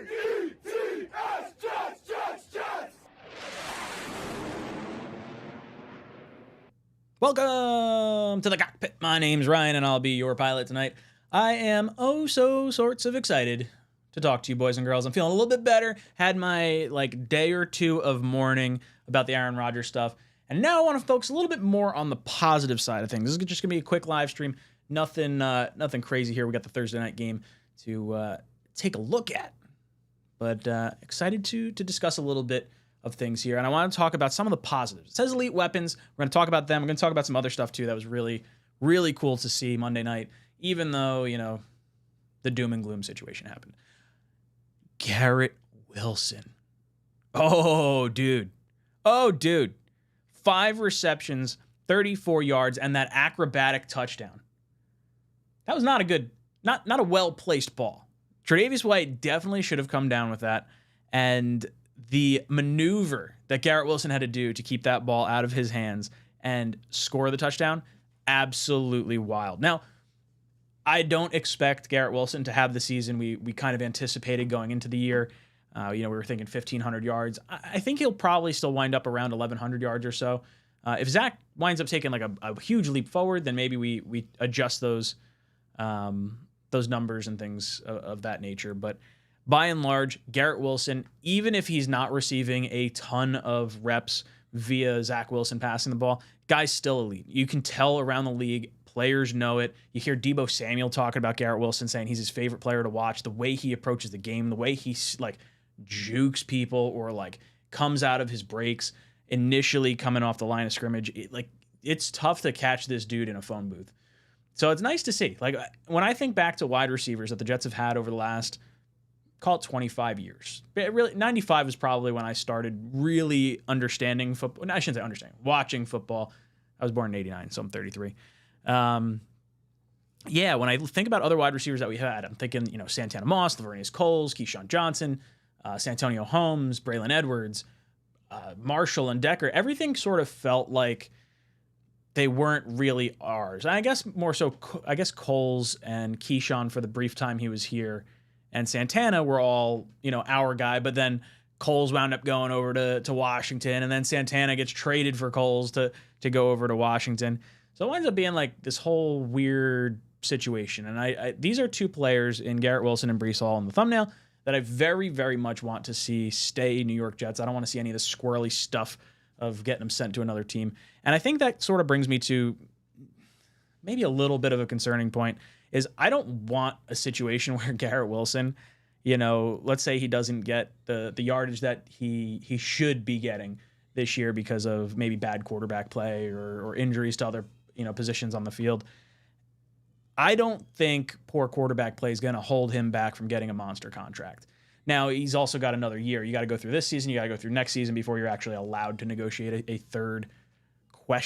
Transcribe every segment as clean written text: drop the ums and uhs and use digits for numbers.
J-E-T-S, Jets. Welcome to the cockpit. My name's Ryan, and I'll be your pilot tonight. I am oh so sorts of excited to talk to you boys and girls. I'm feeling a little bit better. Had my day or two of mourning about the Aaron Rodgers stuff, and now I want to focus a little bit more on the positive side of things. This is just gonna be a quick live stream. Nothing crazy here. We got the Thursday night game to take a look at, but excited to discuss a little bit of things here, and I want to talk about some of the positives. It says elite weapons. We're going to talk about them. We're going to talk about some other stuff too that was really, really cool to see Monday night, even though, the doom and gloom situation happened. Garrett Wilson. Oh, dude. 5 receptions, 34 yards, and that acrobatic touchdown. That was not a good, not a well-placed ball. Tre'Davious White definitely should have come down with that, and the maneuver that Garrett Wilson had to do to keep that ball out of his hands and score the touchdown, absolutely wild. Now, I don't expect Garrett Wilson to have the season we kind of anticipated going into the year. We were thinking 1,500 yards. I think he'll probably still wind up around 1,100 yards or so. If Zach winds up taking a huge leap forward, then maybe we adjust those numbers and things of that nature. But by and large, Garrett Wilson, even if he's not receiving a ton of reps via Zach Wilson passing the ball, guy's still elite. You can tell around the league, players know it. You hear Deebo Samuel talking about Garrett Wilson, saying he's his favorite player to watch, the way he approaches the game, the way he jukes people or comes out of his breaks initially coming off the line of scrimmage. It's tough to catch this dude in a phone booth. So it's nice to see. When I think back to wide receivers that the Jets have had over the last, call it 25 years. But really, 95 was probably when I started really understanding football. I shouldn't say understanding, watching football. I was born in 89, so I'm 33. When I think about other wide receivers that we had, I'm thinking, Santana Moss, Laveranues Coles, Keyshawn Johnson, Santonio Holmes, Braylon Edwards, Marshall and Decker. Everything sort of felt like they weren't really ours. And I guess more so, Coles and Keyshawn for the brief time he was here, and Santana were all, our guy, but then Coles wound up going over to Washington, and then Santana gets traded for Coles to go over to Washington. So it winds up being this whole weird situation. And I these are two players in Garrett Wilson and Breece Hall in the thumbnail that I very, very much want to see stay New York Jets. I don't want to see any of the squirrely stuff of getting them sent to another team. And I think that sort of brings me to maybe a little bit of a concerning point is I don't want a situation where Garrett Wilson, let's say he doesn't get the yardage that he should be getting this year because of maybe bad quarterback play or injuries to other, positions on the field. I don't think poor quarterback play is going to hold him back from getting a monster contract. Now, he's also got another year. You got to go through this season. You got to go through next season before you're actually allowed to negotiate a third a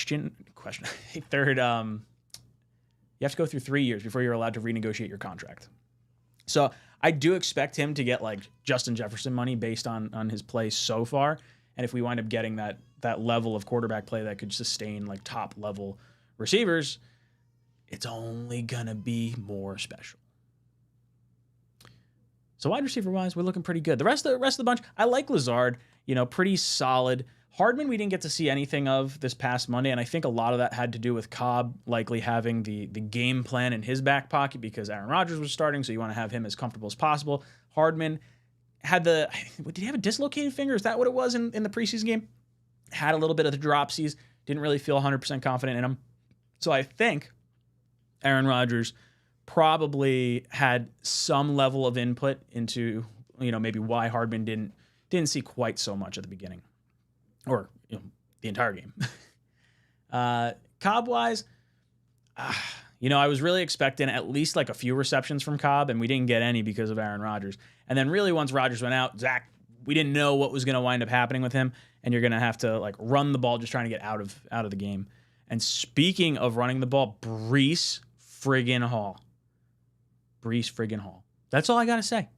third, you have to go through 3 years before you're allowed to renegotiate your contract. So I do expect him to get Justin Jefferson money based on his play so far. And if we wind up getting that level of quarterback play that could sustain top level receivers, it's only going to be more special. So wide receiver wise, we're looking pretty good. The rest of the bunch, I like Lazard, pretty solid. Hardman, we didn't get to see anything of this past Monday, and I think a lot of that had to do with Cobb likely having the game plan in his back pocket because Aaron Rodgers was starting, so you want to have him as comfortable as possible. Hardman had did he have a dislocated finger? Is that what it was in the preseason game? Had a little bit of the dropsies, didn't really feel 100% confident in him. So I think Aaron Rodgers probably had some level of input into, maybe why Hardman didn't see quite so much at the beginning. Or the entire game. Cobb-wise, I was really expecting at least a few receptions from Cobb, and we didn't get any because of Aaron Rodgers. And then really once Rodgers went out, Zach, we didn't know what was going to wind up happening with him, and you're going to have to run the ball just trying to get out of the game. And speaking of running the ball, Breece friggin' Hall. That's all I got to say.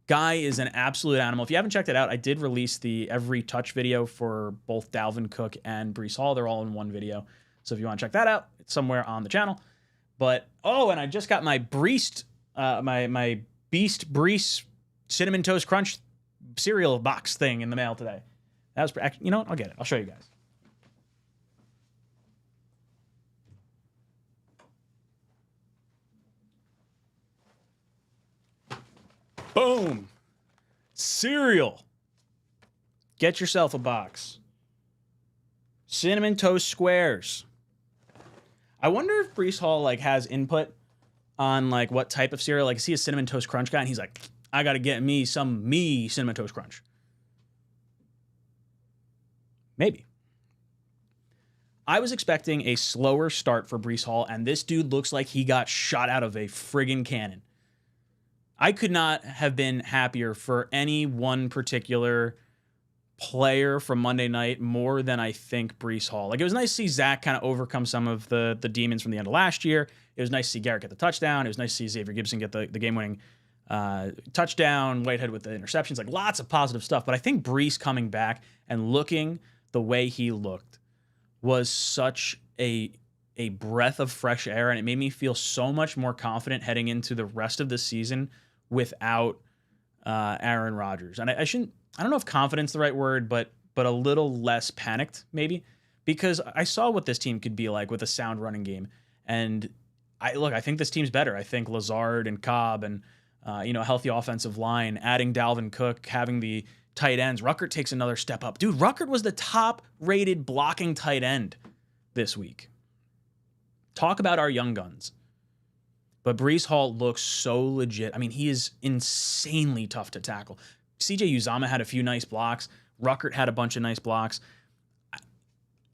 Guy is an absolute animal. If you haven't checked it out, I did release the every touch video for both Dalvin Cook and Breece Hall. They're all in one video. So if you want to check that out, it's somewhere on the channel. But, and I just got my Breece, my Beast Breece Cinnamon Toast Crunch cereal box thing in the mail today. That was, you know what? I'll get it. I'll show you guys. Boom. Cereal. Get yourself a box. Cinnamon Toast Squares. I wonder if Breece Hall like has input on like what type of cereal. Like, is he a Cinnamon Toast Crunch guy? And he's like, I got to get me some Cinnamon Toast Crunch. Maybe. I was expecting a slower start for Breece Hall, and this dude looks like he got shot out of a friggin' cannon. I could not have been happier for any one particular player from Monday night more than I think Breece Hall. Like, it was nice to see Zach kind of overcome some of the demons from the end of last year. It was nice to see Garrett get the touchdown. It was nice to see Xavier Gibson get the game-winning touchdown, Whitehead with the interceptions, like lots of positive stuff. But I think Breece coming back and looking the way he looked was such a breath of fresh air, and it made me feel so much more confident heading into the rest of the season without Aaron Rodgers. And I don't know if confidence is the right word, but a little less panicked maybe, because I saw what this team could be like with a sound running game. And I think this team's better. I think Lazard and Cobb and a healthy offensive line, adding Dalvin Cook, having the tight ends. Ruckert takes another step up. Dude, Ruckert was the top-rated blocking tight end this week. Talk about our young guns. But Breece Hall looks so legit. I mean, he is insanely tough to tackle. CJ Uzomah had a few nice blocks. Ruckert had a bunch of nice blocks.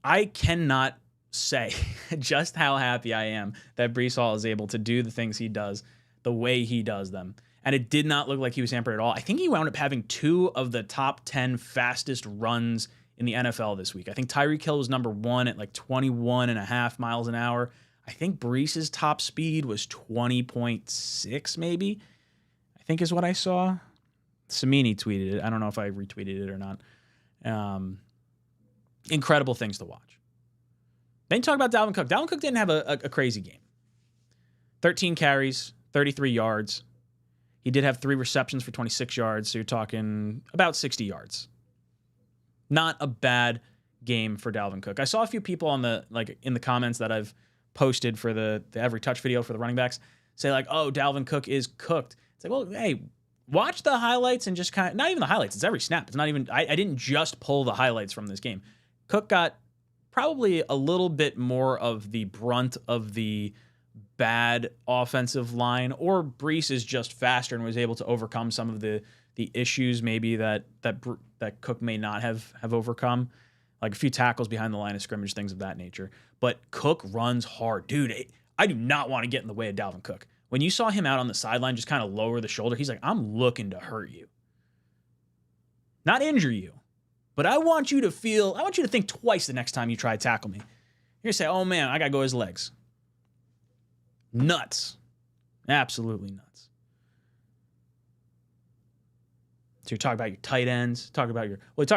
I cannot say just how happy I am that Breece Hall is able to do the things he does the way he does them. And it did not look like he was hampered at all. I think he wound up having 2 of the top 10 fastest runs in the NFL this week. I think Tyreek Hill was number 1 at like 21.5 miles an hour. I think Breece's top speed was 20.6 maybe, I think is what I saw. Samini tweeted it. I don't know if I retweeted it or not. Incredible things to watch. Then you talk about Dalvin Cook. Dalvin Cook didn't have a crazy game. 13 carries, 33 yards. He did have 3 receptions for 26 yards, so you're talking about 60 yards. Not a bad game for Dalvin Cook. I saw a few people in the comments that I've posted for the every touch video for the running backs say like, "Oh, Dalvin Cook is cooked." It's like, well, hey, watch the highlights and just kind of, not even the highlights. It's every snap. It's not even. I didn't just pull the highlights from this game. Cook got probably a little bit more of the brunt of the bad offensive line, or Breece is just faster and was able to overcome some of the issues maybe that Cook may not have overcome, like a few tackles behind the line of scrimmage, things of that nature. But Cook runs hard. Dude, I do not want to get in the way of Dalvin Cook. When you saw him out on the sideline just kind of lower the shoulder, he's like, I'm looking to hurt you. Not injure you. But I want you to think twice the next time you try to tackle me. You're going to say, oh man, I got to go his legs. Nuts. Absolutely nuts. So you're talking about your tight ends, talk about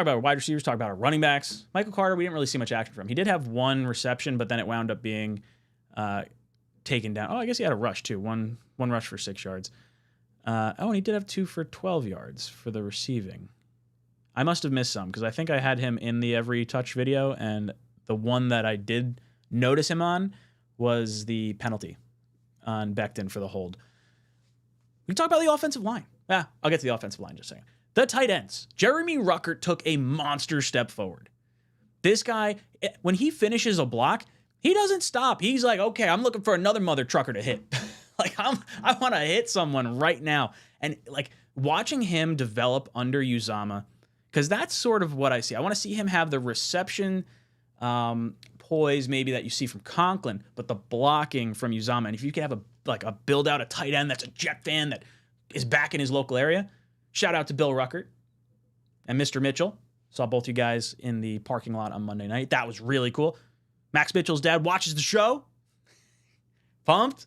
our wide receivers, talk about our running backs. Michael Carter, we didn't really see much action from him. He did have 1 reception, but then it wound up being taken down. Oh, I guess he had a rush too. One rush for 6 yards. And he did have 2 for 12 yards for the receiving. I must have missed some because I think I had him in the every touch video, and the one that I did notice him on was the penalty on Becton for the hold. We can talk about the offensive line. I'll get to the offensive line in just a second. The tight ends. Jeremy Ruckert took a monster step forward. This guy, when he finishes a block, he doesn't stop. He's like, okay, I'm looking for another mother trucker to hit. Like, I want to hit someone right now. And like watching him develop under Uzomah, because that's sort of what I see. I want to see him have the reception poise maybe that you see from Conklin, but the blocking from Uzomah. And if you can have a build out a tight end that's a Jet fan that is back in his local area, shout out to Bill Ruckert and Mr. Mitchell. Saw both you guys in the parking lot on Monday night. That was really cool. Max Mitchell's dad watches the show. Pumped.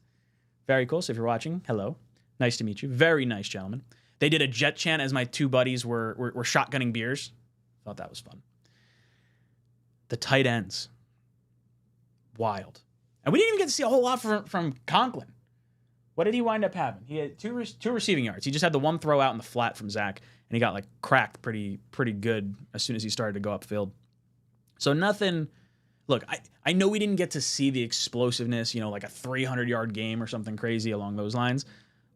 Very cool. So if you're watching, hello. Nice to meet you. Very nice gentleman. They did a Jet chant as my 2 buddies were shotgunning beers. Thought that was fun. The tight ends. Wild. And we didn't even get to see a whole lot from Conklin. What did he wind up having? He had two receiving yards. He just had the one throw out in the flat from Zach, and he got like cracked pretty good as soon as he started to go upfield. So nothing. Look, I know we didn't get to see the explosiveness, like a 300-yard game or something crazy along those lines,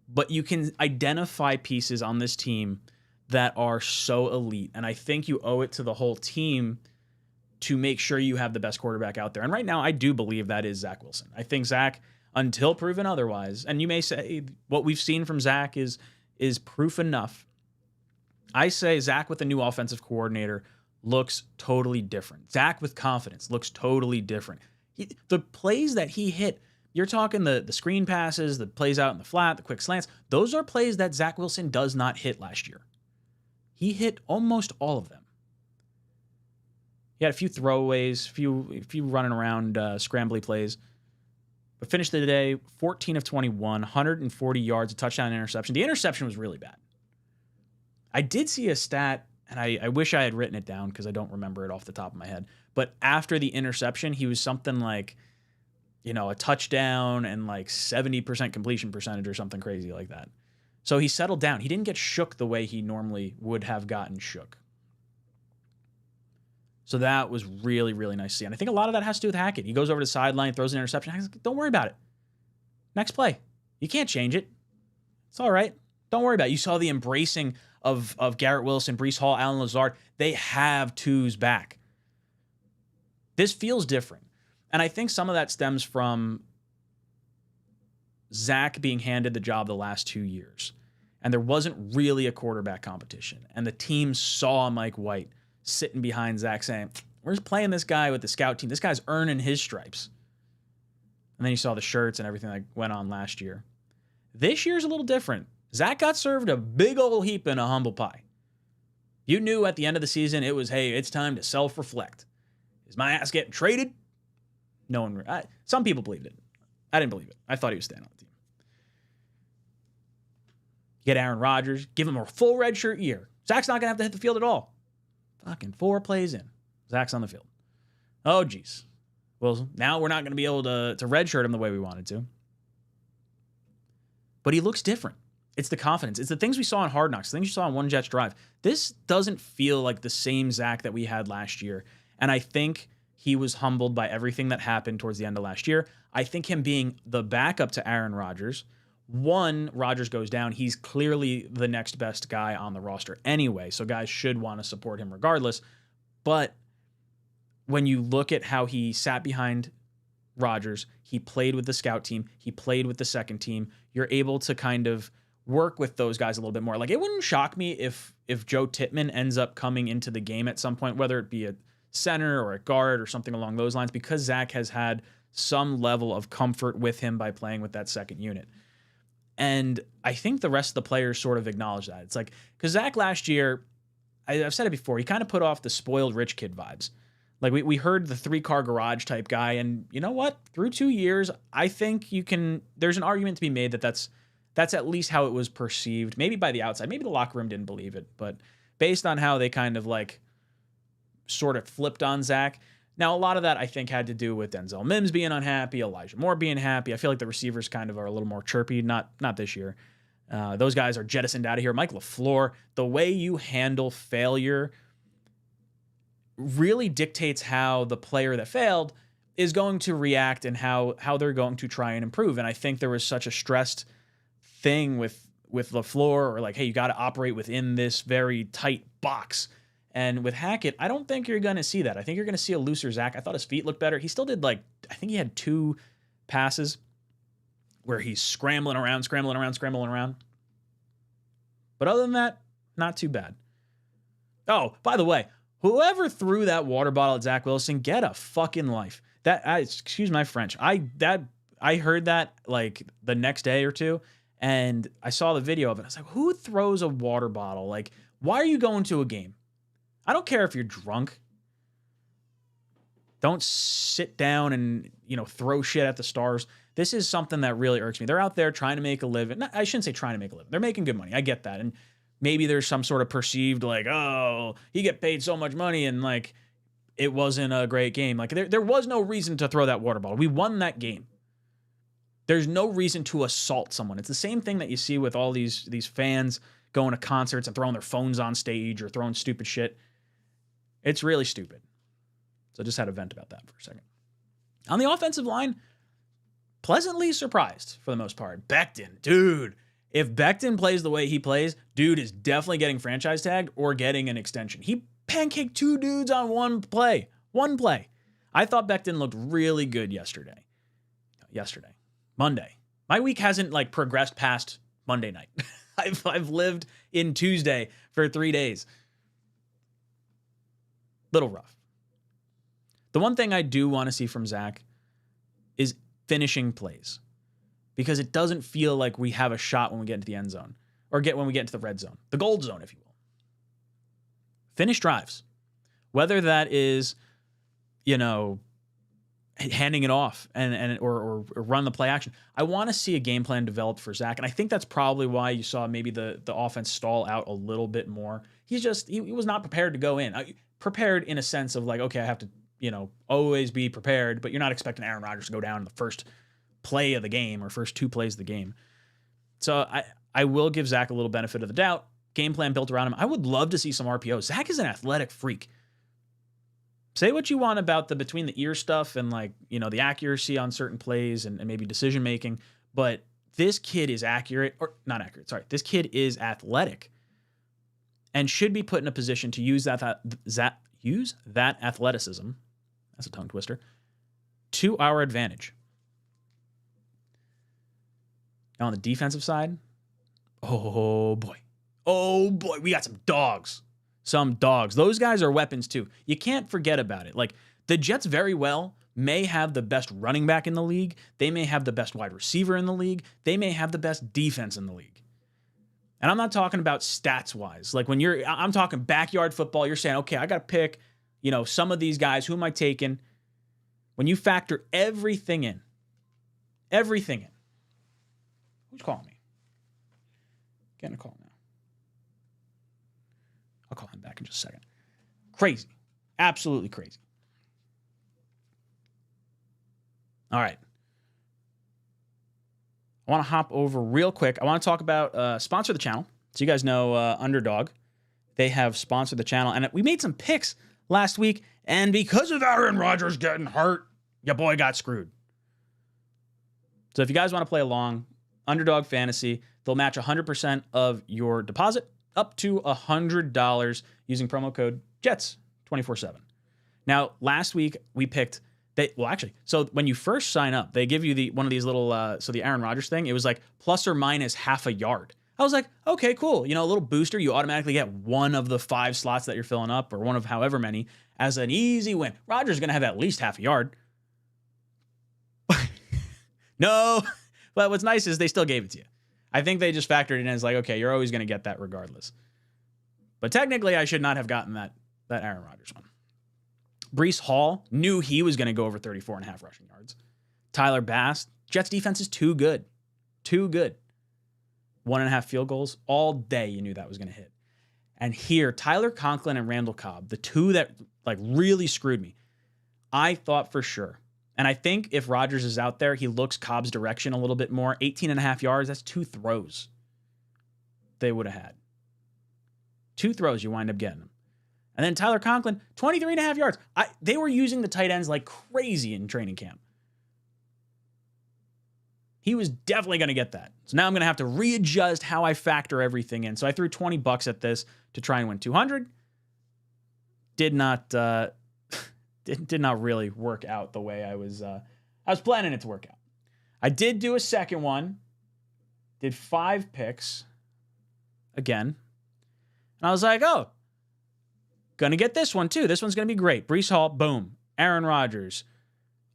but you can identify pieces on this team that are so elite, and I think you owe it to the whole team to make sure you have the best quarterback out there. And right now, I do believe that is Zach Wilson. I think Zach, until proven otherwise, and you may say what we've seen from Zach is proof enough. I say Zach with a new offensive coordinator looks totally different. Zach with confidence looks totally different. The plays that he hit, you're talking the screen passes, the plays out in the flat, the quick slants, those are plays that Zach Wilson does not hit last year. He hit almost all of them. He had a few throwaways, a few running around scrambly plays. But finished the day 14 of 21, 140 yards, a touchdown, interception. The interception was really bad. I did see a stat, and I wish I had written it down because I don't remember it off the top of my head. But after the interception, he was something like, a touchdown and like 70% completion percentage or something crazy like that. So he settled down. He didn't get shook the way he normally would have gotten shook. So that was really, really nice to see. And I think a lot of that has to do with Hackett. He goes over to the sideline, throws an interception. Hackett's like, don't worry about it. Next play. You can't change it. It's all right. Don't worry about it. You saw the embracing of Garrett Wilson, Breece Hall, Allen Lazard. They have twos back. This feels different. And I think some of that stems from Zach being handed the job the last 2 years. And there wasn't really a quarterback competition. And the team saw Mike White sitting behind Zach saying, we're just playing this guy with the scout team. This guy's earning his stripes. And then you saw the shirts and everything that went on last year. This year's a little different. Zach got served a big old heap in a humble pie. You knew at the end of the season it was, hey, it's time to self-reflect. Is my ass getting traded? No one. Some people believed it. I didn't believe it. I thought he was staying on the team. Get Aaron Rodgers, give him a full redshirt year. Zach's not going to have to hit the field at all. Fucking 4 plays in. Zach's on the field. Oh, geez. Well, now we're not going to be able to redshirt him the way we wanted to. But he looks different. It's the confidence. It's the things we saw on Hard Knocks, the things you saw on One Jets Drive. This doesn't feel like the same Zach that we had last year. And I think he was humbled by everything that happened towards the end of last year. I think him being the backup to Aaron Rodgers, Rodgers goes down, he's clearly the next best guy on the roster anyway, so guys should want to support him regardless. But when you look at how he sat behind Rodgers, he played with the scout team, he played with the second team, you're able to kind of work with those guys a little bit more. Like, it wouldn't shock me if Joe Tippmann ends up coming into the game at some point, whether it be a center or a guard or something along those lines, because Zach has had some level of comfort with him by playing with that second unit. And I think the rest of the players sort of acknowledge that. It's like, because Zach last year, I've said it before, he kind of put off the spoiled rich kid vibes. Like, we heard the 3-car garage type guy, and you know what? Through 2 years, I think there's an argument to be made that that's at least how it was perceived, maybe by the outside. Maybe the locker room didn't believe it, but based on how they kind of like sort of flipped on Zach. Now, a lot of that, I think, had to do with Denzel Mims being unhappy, Elijah Moore being happy. I feel like the receivers kind of are a little more chirpy, not this year. Those guys are jettisoned out of here. Mike LaFleur, the way you handle failure really dictates how the player that failed is going to react and how they're going to try and improve. And I think there was such a stressed thing with LaFleur, or like, hey, you got to operate within this very tight box. And with Hackett, I don't think you're going to see that. I think you're going to see a looser Zach. I thought his feet looked better. He still did, I think he had 2 passes where he's scrambling around. But other than that, not too bad. Oh, by the way, whoever threw that water bottle at Zach Wilson, get a fucking life. Excuse my French. I heard that like the next day or two, and I saw the video of it. I was like, who throws a water bottle? Like, why are you going to a game? I don't care if you're drunk. Don't sit down and, throw shit at the stars. This is something that really irks me. They're out there trying to make a living. I shouldn't say trying to make a living. They're making good money. I get that. And maybe there's some sort of perceived like, oh, he get paid so much money and like it wasn't a great game. Like there was no reason to throw that water bottle. We won that game. There's no reason to assault someone. It's the same thing that you see with all these fans going to concerts and throwing their phones on stage or throwing stupid shit. It's really stupid. So I just had to vent about that for a second. On the offensive line, pleasantly surprised for the most part. Becton, dude. If Becton plays the way he plays, dude is definitely getting franchise tagged or getting an extension. He pancaked 2 dudes on one play. I thought Becton looked really good yesterday. Monday. My week hasn't like progressed past Monday night. I've lived in Tuesday for 3 days. Little rough. The one thing I do want to see from Zach is finishing plays, because it doesn't feel like we have a shot when we get into the end zone or when we get into the red zone, the gold zone, if you will. Finish drives, whether that is, handing it off or run the play action. I want to see a game plan developed for Zach, and I think that's probably why you saw maybe the offense stall out a little bit more. He was not prepared to go in. Prepared in a sense of like, okay, I have to, always be prepared, but you're not expecting Aaron Rodgers to go down in the first play of the game or first 2 plays of the game. So I will give Zach a little benefit of the doubt. Game plan built around him. I would love to see some RPOs. Zach is an athletic freak. Say what you want about the between the ear stuff and the accuracy on certain plays and maybe decision making, but this kid is this kid is athletic and should be put in a position to use that athleticism. That's a tongue twister. To our advantage. Now on the defensive side, oh boy, we got some dogs. Those guys are weapons too. You can't forget about it. Like, the Jets very well may have the best running back in the league. They may have the best wide receiver in the league. They may have the best defense in the league. And I'm not talking about stats wise. Like, I'm talking backyard football. You're saying, okay, I got to pick, some of these guys. Who am I taking? When you factor everything in. Who's calling me? Getting a call now. I'll call him back in just a second. Crazy. Absolutely crazy. All right. I want to hop over real quick. I want to talk about sponsor the channel. So you guys know Underdog. They have sponsored the channel. And we made some picks last week. And because of Aaron Rodgers getting hurt, your boy got screwed. So if you guys want to play along, Underdog Fantasy, they'll match 100% of your deposit up to $100 using promo code JETS247. Now, last week we picked so when you first sign up, they give you one of these little the Aaron Rodgers thing, it was like plus or minus half a yard. I was like, okay, cool. A little booster, you automatically get one of the 5 slots that you're filling up or one of however many as an easy win. Rodgers is going to have at least half a yard. No, but what's nice is they still gave it to you. I think they just factored it in as like, okay, you're always going to get that regardless. But technically, I should not have gotten that Aaron Rodgers one. Breece Hall, knew he was going to go over 34.5 rushing yards. Tyler Bass, Jets defense is too good. 1.5 field goals. All day you knew that was going to hit. And here, Tyler Conklin and Randall Cobb, the two that really screwed me. I thought for sure. And I think if Rodgers is out there, he looks Cobb's direction a little bit more. 18.5 yards, that's 2 throws they would have had. 2 throws, you wind up getting them. And then Tyler Conklin, 23.5 yards. They were using the tight ends like crazy in training camp. He was definitely going to get that. So now I'm going to have to readjust how I factor everything in. So I threw $20 at this to try and win 200. Did not really work out the way I was planning it to work out. I did do a second one. Did 5 picks again. And I was like, oh, gonna get this one too. This one's gonna be great. Breece Hall, boom. Aaron Rodgers,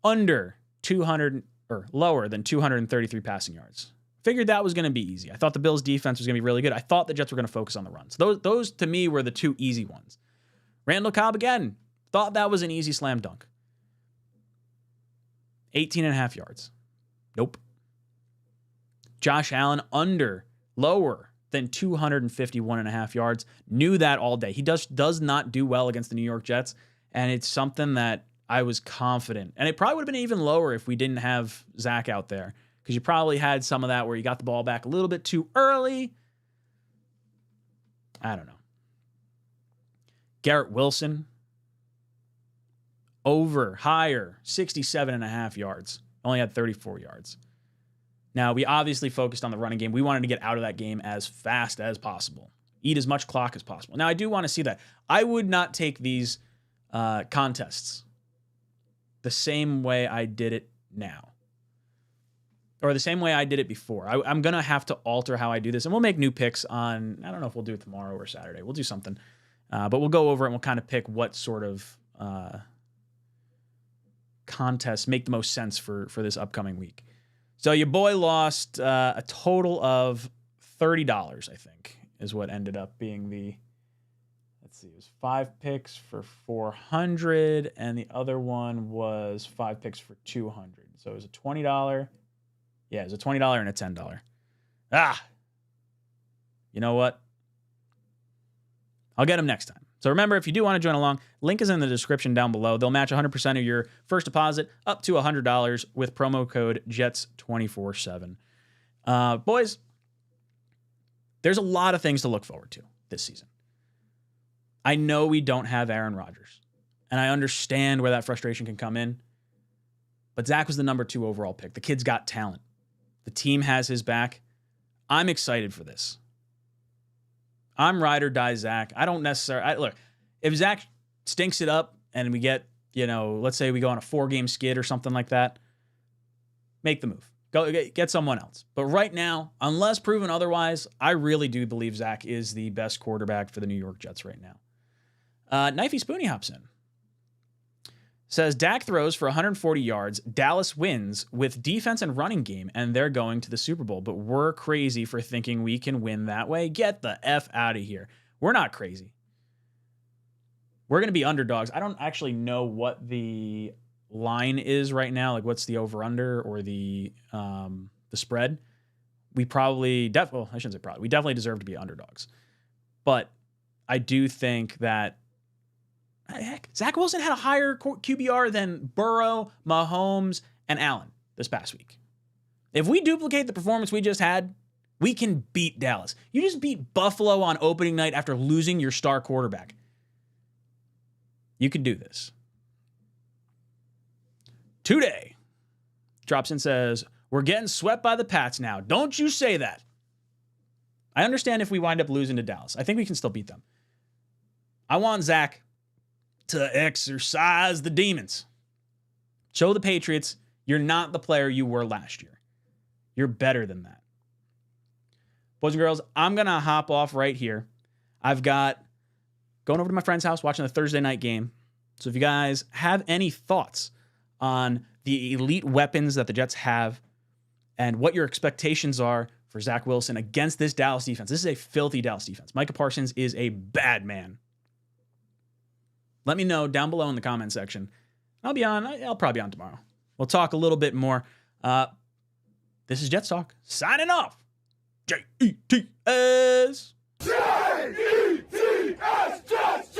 under 200 or lower than 233 passing yards. Figured that was gonna be easy. I thought the Bills' defense was gonna be really good. I thought the Jets were gonna focus on the run. So those to me were the 2 easy ones. Randall Cobb again. Thought that was an easy slam dunk. 18.5 yards. Nope. Josh Allen lower than 251.5 yards. Knew that all day. He does not do well against the New York Jets, and it's something that I was confident. And it probably would have been even lower if we didn't have Zach out there, because you probably had some of that where you got the ball back a little bit too early. I don't know. Garrett Wilson, higher, 67.5 yards. Only had 34 yards. Now, we obviously focused on the running game. We wanted to get out of that game as fast as possible. Eat as much clock as possible. Now, I do want to see that. I would not take these contests the same way I did it now, or the same way I did it before. I'm going to have to alter how I do this, and we'll make new picks on, I don't know if we'll do it tomorrow or Saturday. We'll do something, but we'll go over it and we'll kind of pick what sort of contests make the most sense for this upcoming week. So your boy lost a total of $30, I think, is what ended up being the, let's see, it was 5 picks for 400, and the other one was 5 picks for 200. So it was a $20. Yeah, it was a $20 and a $10. You know what? I'll get them next time. So remember, if you do want to join along, link is in the description down below. They'll match 100% of your first deposit up to $100 with promo code JETS247. Boys, there's a lot of things to look forward to this season. I know we don't have Aaron Rodgers, and I understand where that frustration can come in, but Zach was the number 2 overall pick. The kid's got talent. The team has his back. I'm excited for this. I'm ride or die Zach. I don't necessarily... Look, if Zach stinks it up and we get, let's say we go on a 4-game skid or something like that, make the move. Go get someone else. But right now, unless proven otherwise, I really do believe Zach is the best quarterback for the New York Jets right now. Knifey Spoony hops in. Says, Dak throws for 140 yards. Dallas wins with defense and running game, and they're going to the Super Bowl. But we're crazy for thinking we can win that way. Get the F out of here. We're not crazy. We're going to be underdogs. I don't actually know what the line is right now. Like, what's the over-under or the spread? We probably, I shouldn't say probably. We definitely deserve to be underdogs. But I do think that, heck, Zach Wilson had a higher QBR than Burrow, Mahomes, and Allen this past week. If we duplicate the performance we just had, we can beat Dallas. You just beat Buffalo on opening night after losing your star quarterback. You can do this. Today drops in, says, we're getting swept by the Pats now. Don't you say that. I understand if we wind up losing to Dallas. I think we can still beat them. I want Zach to exercise the demons. Show the Patriots you're not the player you were last year. You're better than that. Boys and girls, I'm going to hop off right here. I've got going over to my friend's house, watching the Thursday night game. So if you guys have any thoughts on the elite weapons that the Jets have and what your expectations are for Zach Wilson against this Dallas defense. This is a filthy Dallas defense. Micah Parsons is a bad man. Let me know down below in the comment section. I'll probably be on tomorrow. We'll talk a little bit more. This is Jets Talk, signing off. Jets. Jets.